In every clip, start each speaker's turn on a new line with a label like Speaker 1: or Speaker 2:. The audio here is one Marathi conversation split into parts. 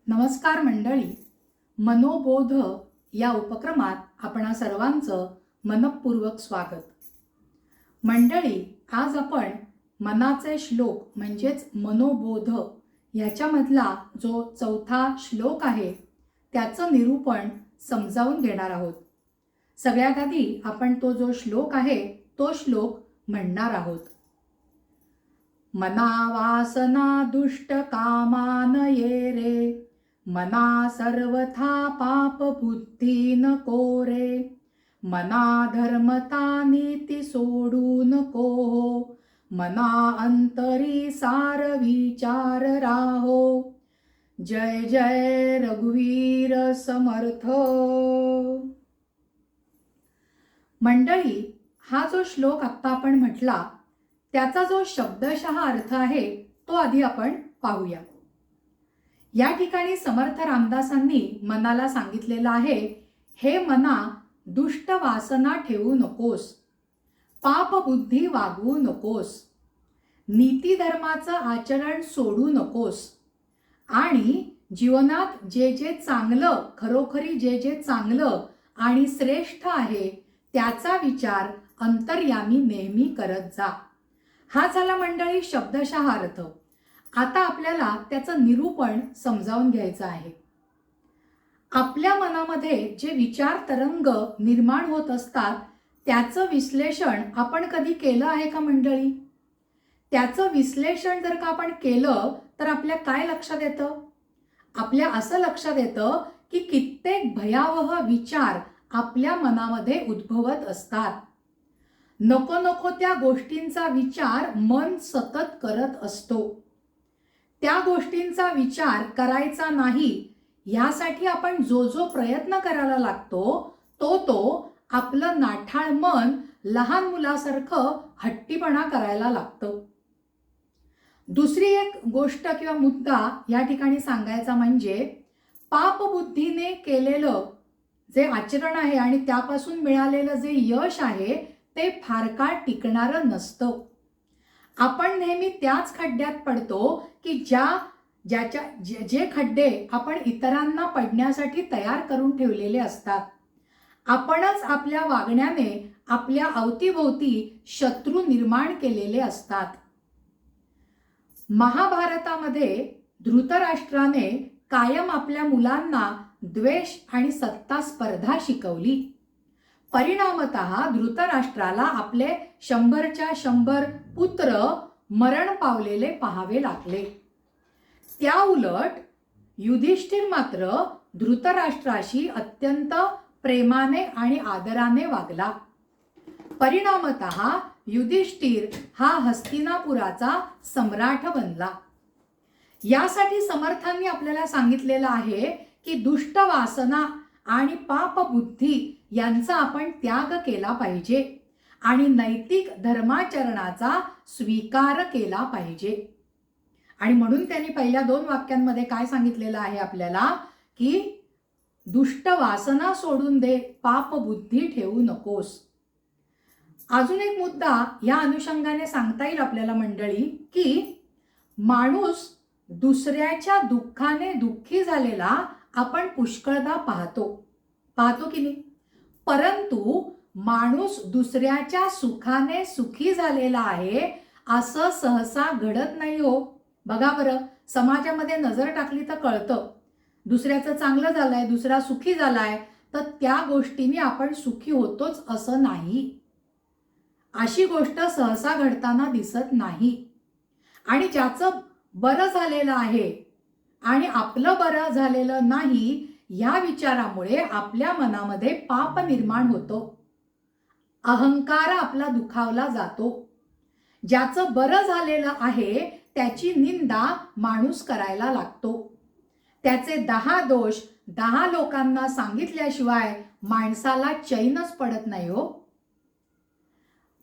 Speaker 1: नमस्कार मंडळी. मनोबोध या उपक्रमात आपणा सर्वांचं मनपूर्वक स्वागत. मंडळी, आज आपण मनाचे श्लोक म्हणजेच मनोबोध ह्याच्यामधला जो चौथा श्लोक आहे त्याचं निरूपण समजावून घेणार आहोत. सगळ्यात आधी आपण तो जो श्लोक आहे तो श्लोक म्हणणार आहोत. मना वासना दुष्ट कामानये रे, मना सर्वथा पाप बुद्धी नको रे, मना धर्मता नीती सोडू नको हो, मना अंतरी सार विचार राहो. जय जय रघुवीर समर्थ. मंडळी, हा जो श्लोक आत्ता आपण म्हटला त्याचा जो शब्दशः अर्थ आहे तो आधी आपण पाहूया. या ठिकाणी समर्थ रामदासांनी मनाला सांगितलेलं आहे, हे मना दुष्ट वासना ठेवू नकोस, पाप बुद्धी वागवू नकोस, नीती धर्माचं आचरण सोडू नकोस आणि जीवनात जे जे चांगलं, खरोखरी जे जे चांगलं आणि श्रेष्ठ आहे त्याचा विचार अंतर्यामी नेहमी करत जा. हा झाला मंडळी शब्दशः अर्थ. आता आपल्याला त्याचं निरूपण समजावून घ्यायचं आहे. आपल्या मनामध्ये जे विचार तरंग निर्माण होत असतात त्याचं विश्लेषण आपण कधी केलं आहे का मंडळी? त्याचं विश्लेषण जर का आपण केलं तर आपल्या काय लक्षात येतं? आपल्या असं लक्षात येतं की कित्येक भयावह विचार आपल्या मनामध्ये उद्भवत असतात. नको नको त्या गोष्टींचा विचार मन सतत करत असतो. त्या गोष्टींचा विचार करायचा नाही यासाठी आपण जो जो प्रयत्न करायला लागतो तो आपलं नाठाळ मन लहान मुलासारखं हट्टीपणा करायला लागतं. दुसरी एक गोष्ट किंवा मुद्दा या ठिकाणी सांगायचा म्हणजे पापबुद्धीने केलेलं जे आचरण आहे आणि त्यापासून मिळालेलं जे यश आहे ते फार काळ टिकणारं नसतं. आपण नेहमी त्याच खड्ड्यात पडतो की जे खड्डे आपण इतरांना पडण्यासाठी तयार करून ठेवलेले असतात. आपणच आपल्या वागण्याने आपल्या अवतीभोवती शत्रू निर्माण केलेले असतात. महाभारतामध्ये धृतराष्ट्राने कायम आपल्या मुलांना द्वेष आणि सत्ता स्पर्धा शिकवली. परिणामतः धृतराष्ट्राला आपले 100च्या 100 पुत्र मरण पावलेले पाहावे लागले. त्या उलट युधिष्ठिर मात्र धृतराष्ट्राशी अत्यंत प्रेमाने आणि आदराने वागला. परिणामतः युधिष्ठिर हा हस्तिनापुराचा सम्राट बनला. यासाठी समर्थांनी आपल्याला सांगितलेलं आहे की दुष्ट वासना आणि पाप बुद्धी यांचा आपण त्याग केला पाहिजे आणि नैतिक धर्माचरणाचा स्वीकार केला पाहिजे. आणि म्हणून त्यांनी पहिल्या 2 वाक्यांमध्ये काय सांगितलेलं आहे आपल्याला की दुष्ट वासना सोडून दे, पाप बुद्धी ठेवू नकोस. अजून एक मुद्दा या अनुषंगाने सांगता येईल आपल्याला मंडळी की माणूस दुसऱ्याच्या दुःखाने दुःखी झालेला आपण पुष्कळदा पाहतो की नाही? परंतु माणूस दुसऱ्याच्या सुखाने सुखी झालेला आहे असं सहसा घडत नाही हो. बघा बरं, समाजामध्ये नजर टाकली तर कळतं. दुसऱ्याचं चांगलं झालंय, दुसरा सुखी झालाय तर त्या गोष्टीने आपण सुखी होतोच असं नाही. अशी गोष्ट सहसा घडताना दिसत नाही. आणि ज्याचं बरं झालेलं आहे आणि आपलं बरं झालेलं नाही या विचारामुळे आपल्या मनामध्ये पाप निर्माण होतो. अहंकार आपला दुखावला जातो. ज्याचं बरं झालेलं आहे त्याची निंदा माणूस करायला लागतो. त्याचे 10 दोष 10 लोकांना सांगितल्याशिवाय माणसाला चैनच पडत नाही हो.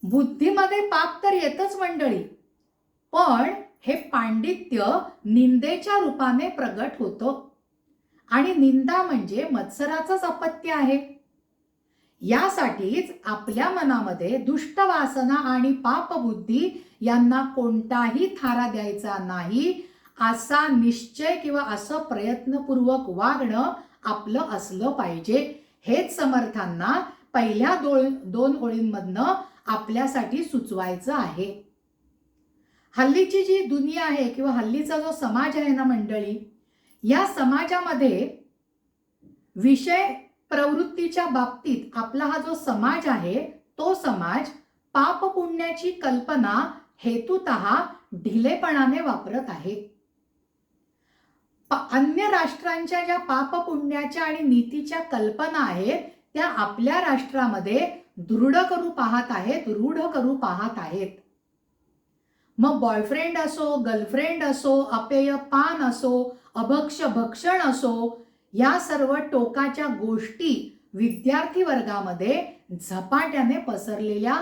Speaker 1: बुद्धीमध्ये पाप तर येतच मंडळी, पण हे पांडित्य निंदेच्या रूपाने प्रगट होतं. आणि निंदा म्हणजे मत्सराचंच अपत्य आहे. यासाठीच आपल्या मनामध्ये दुष्ट वासना आणि पापबुद्धी यांना कोणताही थारा द्यायचा नाही असा निश्चय किंवा असं प्रयत्नपूर्वक वागणं आपलं असलं पाहिजे. हेच समर्थांना पहिल्या दोन ओळींमधनं आपल्यासाठी सुचवायचं आहे. हल्लीची जी दुनिया आहे किंवा हल्लीचा जो समाज आहे ना मंडळी, या समाजामध्ये विषय प्रवृत्तीच्या बाबतीत आपला हा जो समाज आहे तो समाज पाप पुण्याची कल्पना हेतुतः ढिलेपणाने वापरत आहे. अन्य राष्ट्रांच्या ज्या पाप पुण्याच्या आणि नीतीच्या कल्पना आहेत त्या आपल्या राष्ट्रामध्ये दृढ करू पाहत आहेत, रूढ करू पाहत आहेत. मग बॉयफ्रेंड असो, गर्लफ्रेंड असो, अपेय पान असो, अभक्ष भक्षण असो, या सर्व टोकाच्या गोष्टी विद्यार्थी वर्गामध्ये झपाट्याने पसरलेल्या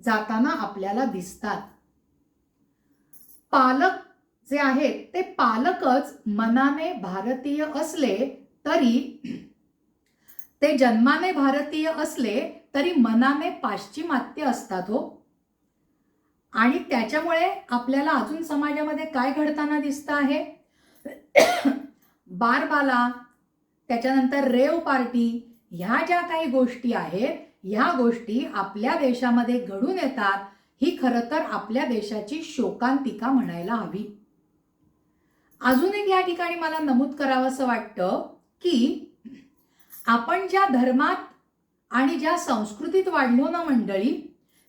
Speaker 1: जाताना आपल्याला दिसतात. पालक जे आहेत ते पालकच मनाने भारतीय असले तरी, ते जन्माने भारतीय असले तरी मनाने पाश्चिमात्य असतात हो. आणि त्याच्यामुळे आपल्याला अजून समाजामध्ये काय घडताना दिसतं आहे, बारबाला, त्याच्यानंतर रेव पार्टी, ह्या ज्या काही गोष्टी आहेत ह्या गोष्टी आपल्या देशामध्ये घडून येतात. ही खरं तर आपल्या देशाची शोकांतिका म्हणायला हवी. अजून एक या ठिकाणी मला नमूद करावंसं वाटतं की आपण ज्या धर्मात आणि ज्या संस्कृतीत वाढलो ना मंडळी,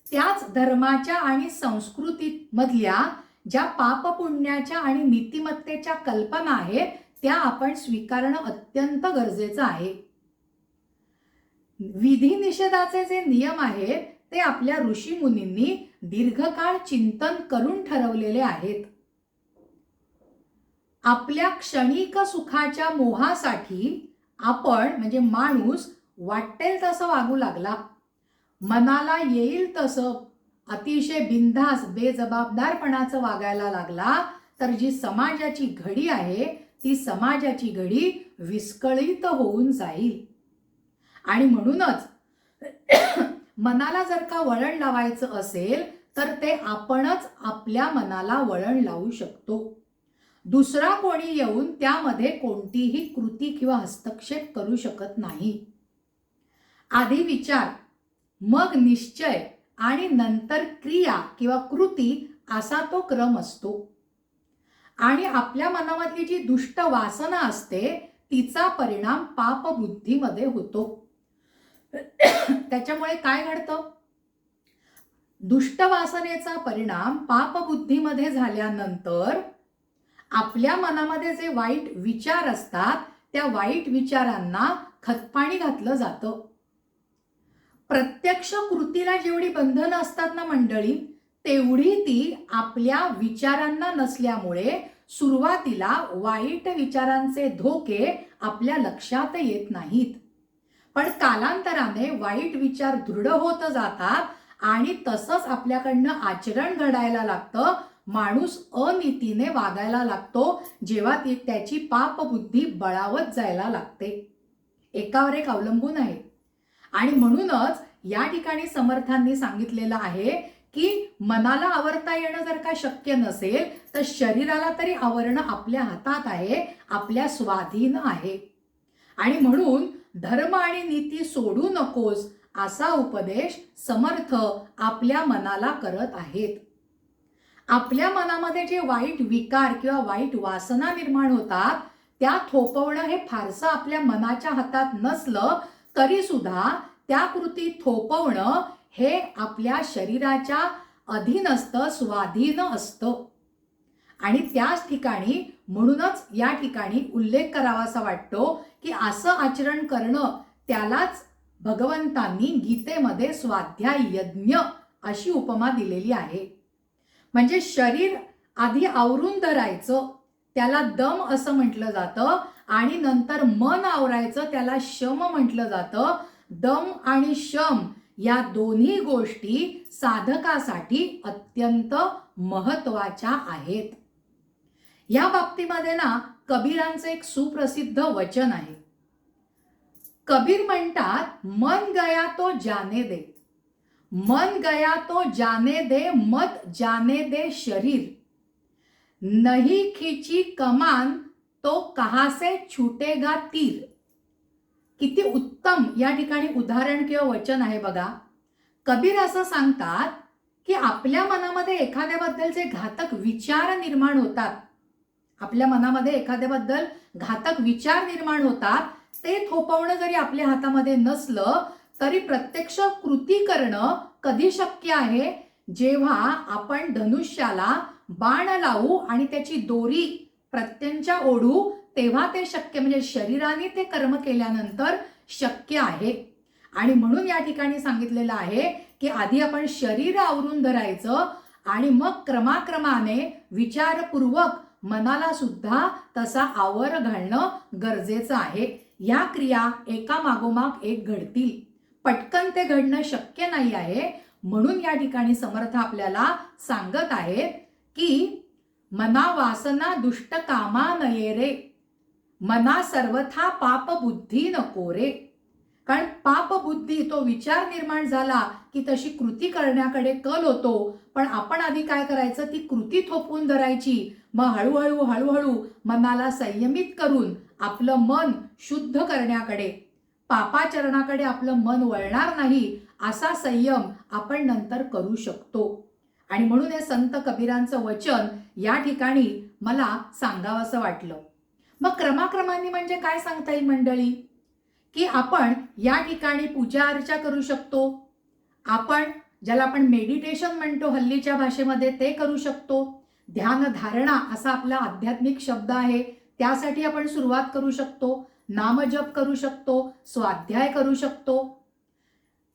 Speaker 1: त्याच धर्माच्या आणि संस्कृतीत मधल्या ज्या पाप पुण्याच्या आणि नीतिमत्तेच्या कल्पना आहेत त्या आपण स्वीकारणं अत्यंत गरजेचं आहे. विधी निषेधाचे जे नियम आहेत ते आपल्या ऋषी मुनींनी दीर्घकाळ चिंतन करून ठरवलेले आहेत. आपल्या क्षणिक सुखाच्या मोहासाठी आपण म्हणजे माणूस वाटेल तसं वागू लागला, मनाला येईल तसं अतिशय बिनधास्त बेजबाबदारपणाचं वागायला लागला, तर जी समाजाची घडी आहे ती समाजाची घडी विस्कळीत होऊन जाईल. आणि म्हणूनच मनाला जर का वळण लावायचं असेल तर ते आपणच आपल्या मनाला वळण लावू शकतो. दुसरा कोणी येऊन त्यामध्ये कोणतीही कृती किंवा हस्तक्षेप करू शकत नाही. आधी विचार, मग निश्चय आणि नंतर क्रिया किंवा कृती असा तो क्रम असतो. आणि आपल्या मनामधली जी दुष्ट वासना असते तिचा परिणाम पापबुद्धीमध्ये होतो. त्याच्यामुळे काय घडतं, दुष्ट वासनेचा परिणाम पापबुद्धीमध्ये झाल्यानंतर आपल्या मनामध्ये जे वाईट विचार असतात त्या वाईट विचारांना खतपाणी घातलं जातं. प्रत्यक्ष कृतीला जेवढी बंधनं असतात ना मंडळी, तेवढी ती आपल्या विचारांना नसल्यामुळे सुरुवातीला वाईट विचारांचे धोके आपल्या लक्षात येत नाहीत. पण कालांतराने वाईट विचार दृढ होत जातात आणि तसंच आपल्याकडनं आचरण घडायला लागतं. माणूस अनीतीने वागायला लागतो जेव्हा त्याची पापबुद्धी बळावत जायला लागते, एकावर एक अवलंबून आहे. आणि म्हणूनच या ठिकाणी समर्थांनी सांगितलेलं आहे की मनाला आवरता येणं जर का शक्य नसेल तर शरीराला तरी आवरणं आपल्या हातात आहे, आपल्या स्वाधीन आहे. आणि म्हणून धर्म आणि नीती सोडू नकोस असा उपदेश समर्थ आपल्या मनाला करत आहेत. आपल्या मनामध्ये जे वाईट विकार किंवा वाईट वासना निर्माण होतात त्या थोपवणं हे फारसं आपल्या मनाच्या हातात नसलं तरी सुद्धा त्या कृती थोपवणं हे आपल्या शरीराच्या अधीन असतं, स्वाधीन असतं. आणि त्याच ठिकाणी म्हणूनच या ठिकाणी उल्लेख करावासा वाटतो की असं आचरण करणं त्यालाच भगवंतांनी गीतेमध्ये स्वाध्याय यज्ञ अशी उपमा दिलेली आहे. म्हणजे शरीर आधी आवरून धरायचं त्याला दम असं म्हटलं जातं आणि नंतर मन आवरायचं त्याला शम म्हटलं जातं. दम आणि शम या दोन्ही गोष्टी साधकासाठी अत्यंत महत्वाच्या आहेत. या बाबतीमध्ये ना कबीरांचं एक सुप्रसिद्ध वचन आहे. कबीर म्हणतात, मन गया तो जाने दे, मन गया तो जाने दे, मत जाने दे शरीर, नहीं खिची कमान तो कहासे छुटेगा तीर. किती उत्तम या ठिकाणी उदाहरण किंवा वचन आहे बघा. कबीर असं सांगतात की आपल्या मनामध्ये एखाद्याबद्दलचे घातक विचार निर्माण होतात. आपल्या मनामध्ये एखाद्याबद्दल घातक विचार निर्माण होतात. ते थोपवणं जरी आपल्या हातामध्ये नसलं तरी प्रत्यक्ष कृती करणं कधी शक्य आहे, जेव्हा आपण धनुष्याला बाण लावू आणि त्याची दोरी प्रत्यंच्या ओढू, तेव्हा ते शक्य, म्हणजे शरीराने ते कर्म केल्यानंतर शक्य आहे. आणि म्हणून या ठिकाणी सांगितलेलं आहे की आधी आपण शरीर आवरून धरायचं आणि मग क्रमाक्रमाने विचारपूर्वक मनाला सुद्धा तसा आवर घालणं गरजेचं आहे. या क्रिया एका मागोमाग एक घडतील. पटकन ते घडणं शक्य नाही आहे. म्हणून या ठिकाणी समर्थ आपल्याला सांगत आहेत की मना वासना दुष्ट कामा नये रे, मना सर्वथा पाप बुद्धी नको रे. कारण पाप बुद्धी, तो विचार निर्माण झाला की तशी कृती करण्याकडे कल होतो. पण आपण आधी काय करायचं, ती कृती थोपवून धरायची. मग हळूहळू हळूहळू मनाला संयमित करून आपलं मन शुद्ध करण्याकडे, पापाचरणाकडे आपलं मन वळणार नाही, असा संयम आपण नंतर करू शकतो. आणि म्हणून हे संत कबीरांचं वचन या ठिकाणी मला सांगावंसं वाटलं. मग क्रमाक्रमाने म्हणजे काय सांगता येईल मंडळी, की आपण या ठिकाणी पूजा अर्चा करू शकतो. आपण ज्याला आपण मेडिटेशन म्हणतो हल्लीच्या भाषेमध्ये, ते करू शकतो. ध्यान धारणा असा आपला आध्यात्मिक शब्द आहे, त्यासाठी आपण सुरुवात करू शकतो. नामजप करू शकतो, स्वाध्याय करू शकतो,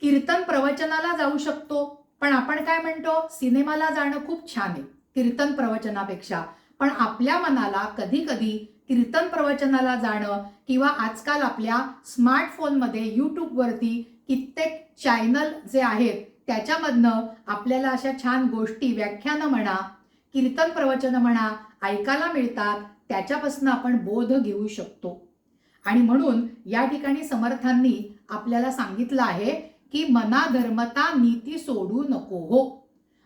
Speaker 1: कीर्तन प्रवचनाला जाऊ शकतो. पण आपण काय म्हणतो, सिनेमाला जाणं खूप छान आहे कीर्तन प्रवचनापेक्षा. पण आपल्या मनाला कधी कधी कीर्तन प्रवचनाला जाणं किंवा आजकाल आपल्या स्मार्टफोनमध्ये यूट्यूबवरती कित्येक चॅनल जे आहेत त्याच्यामधनं आपल्याला अशा छान गोष्टी, व्याख्यानं म्हणा, कीर्तन प्रवचन म्हणा, ऐकायला मिळतात. त्याच्यापासून आपण बोध घेऊ शकतो. आणि म्हणून या ठिकाणी समर्थांनी आपल्याला सांगितलं आहे की मना धर्मता नीती सोडू नको हो.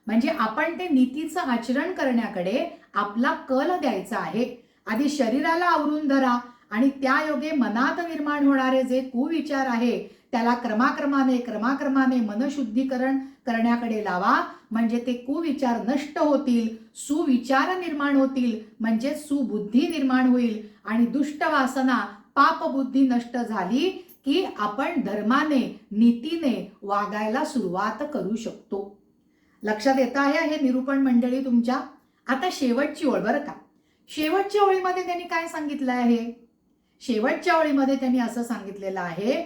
Speaker 1: म्हणजे आपण ते नीतीचं आचरण करण्याकडे आपला कल द्यायचा आहे. आधी शरीराला आवरून धरा आणि त्या योगे मनात निर्माण होणारे जे कुविचार आहे त्याला क्रमाक्रमाने मनशुद्धीकरण करण्याकडे लावा. म्हणजे ते कुविचार नष्ट होतील, सुविचार निर्माण होतील, म्हणजे सुबुद्धी निर्माण होईल. आणि दुष्ट वासना, पाप बुद्धी नष्ट झाली की आपण धर्माने, नीतीने वागायला सुरुवात करू शकतो. लक्षात येत आहे हे निरूपण मंडळी तुमच्या. आता शेवटची ओळ बरं का. शेवटच्या ओळीमध्ये त्यांनी काय सांगितलं आहे, शेवटच्या ओळीमध्ये त्यांनी असं सांगितलेलं आहे,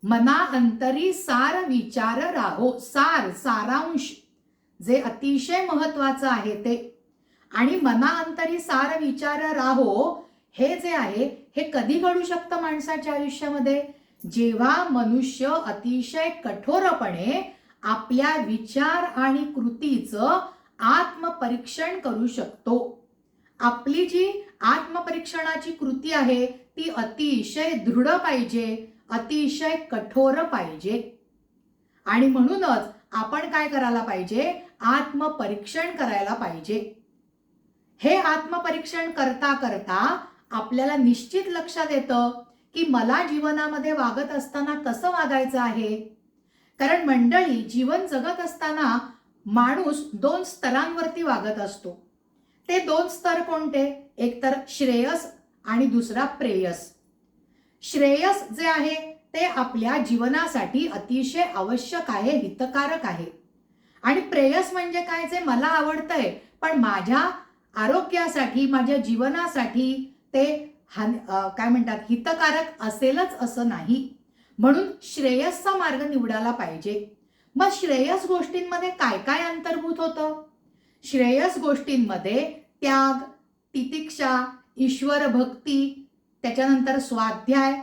Speaker 1: मना अंतरी सार विचार राहो. सार, सारांश जे अतिशय महत्वाचं आहे ते. आणि मना अंतरी सार विचार राहो हे जे आहे हे कधी घडू शकतं माणसाच्या आयुष्यामध्ये, जेव्हा मनुष्य अतिशय कठोरपणे आपल्या विचार आणि कृतीचं आत्मपरीक्षण करू शकतो. आपली जी आत्मपरीक्षणाची कृती आहे ती अतिशय दृढ पाहिजे, अतिशय कठोर पाहिजे. आणि म्हणूनच आपण काय करायला पाहिजे, आत्मपरीक्षण करायला पाहिजे. हे आत्मपरीक्षण करता करता आपल्याला निश्चित लक्षात येतं की मला जीवनामध्ये वागत असताना कसं वागायचं आहे. कारण मंडळी, जीवन जगत असताना माणूस 2 स्तरांवरती वागत असतो. ते 2 स्तर कोणते, एक तर श्रेयस आणि दुसरा प्रेयस. श्रेयस जे आहे ते आपल्या जीवनासाठी अतिशय आवश्यक आहे, हितकारक आहे. आणि प्रेयस म्हणजे काय, जे मला आवडतंय पण माझ्या आरोग्यासाठी, माझ्या जीवनासाठी ते काय म्हणतात, हितकारक असेलच असं नाही. म्हणून श्रेयसचा मार्ग निवडायला पाहिजे. मग श्रेयस गोष्टींमध्ये काय काय अंतर्भूत होतं. श्रेयस गोष्टींमध्ये त्याग, तितिक्षा, ईश्वर भक्ती, त्याच्यानंतर स्वाध्याय,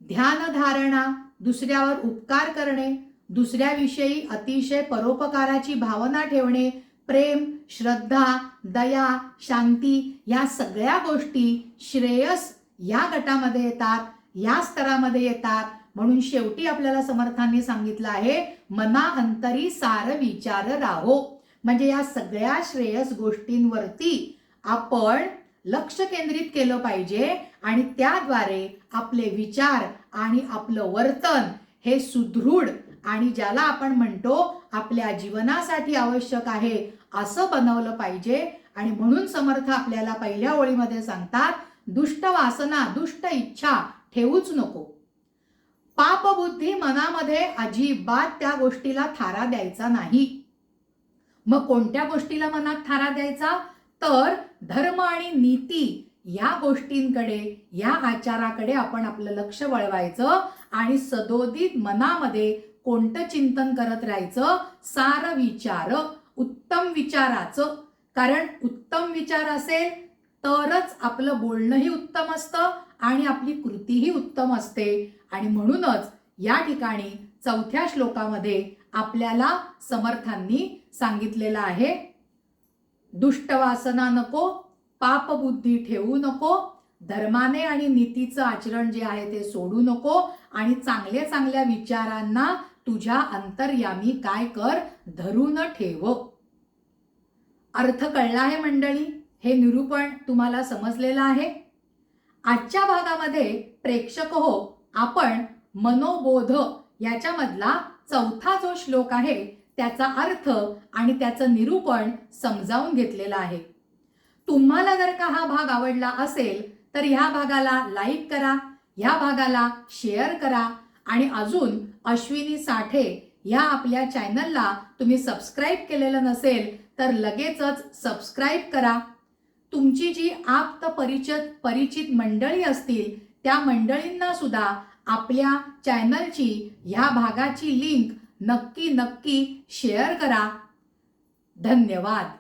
Speaker 1: ध्यान धारणा, दुसऱ्यावर उपकार करणे, दुसऱ्याविषयी अतिशय परोपकाराची भावना ठेवणे, प्रेम, श्रद्धा, दया, शांती, या सगळ्या गोष्टी श्रेयस या गटामध्ये येतात, या स्तरामध्ये येतात. म्हणून शेवटी आपल्याला समर्थांनी सांगितलं आहे, मना अंतरी सार विचार राहो. म्हणजे या सगळ्या श्रेयस गोष्टींवरती आपण लक्ष केंद्रित केलं पाहिजे आणि त्याद्वारे आपले विचार आणि आपलं वर्तन हे सुदृढ आणि ज्याला आपण म्हणतो आपल्या जीवनासाठी आवश्यक आहे असं बनवलं पाहिजे. आणि म्हणून समर्थ आपल्याला पहिल्या ओळीमध्ये सांगतात, दुष्ट वासना, दुष्ट इच्छा ठेवूच नको. पापबुद्धी मनामध्ये अजिबात त्या गोष्टीला थारा द्यायचा नाही. मग कोणत्या गोष्टीला मनात थारा द्यायचा? तर धर्म आणि नीती या गोष्टींकडे, या आचाराकडे आपण आपलं लक्ष वळवायचं आणि सदोदित मनामध्ये कोणतं चिंतन करत राहायचं? सार विचार, उत्तम विचाराचं. कारण उत्तम विचार असेल तरच आपलं बोलणंही उत्तम असतं आणि आपली कृतीही उत्तम असते. आणि म्हणूनच या ठिकाणी 4थ्या श्लोकामध्ये आपल्याला समर्थांनी सांगितलेलं आहे, दुष्ट वासना नको, पापबुद्धी ठेवू नको, धर्माने आणि नीतीचं आचरण जे आहे ते सोडू नको आणि चांगल्या चांगल्या विचारांना तुझ्या अंतर्यामी काय कर? धरून ठेव. अर्थ कळला आहे मंडळी? हे निरूपण तुम्हाला समजलेलं आहे? आजच्या भागामध्ये प्रेक्षक हो, आपण मनोबोध याच्यामधला 4था जो श्लोक आहे त्याचा अर्थ आणि त्याचं निरूपण समजावून घेतलेलं आहे. तुम्हाला जर का हा भाग आवडला असेल तर ह्या भागाला लाईक करा, ह्या भागाला शेअर करा आणि अजून अश्विनी साठे या आपल्या चॅनलला तुम्ही सबस्क्राईब केलेलं नसेल तर लगेचच सबस्क्राईब करा. तुमची जी आप्त परिचित मंडळी असतील त्या मंडळींना सुद्धा आपल्या चॅनलची ह्या भागाची लिंक नक्की शेअर करा. धन्यवाद.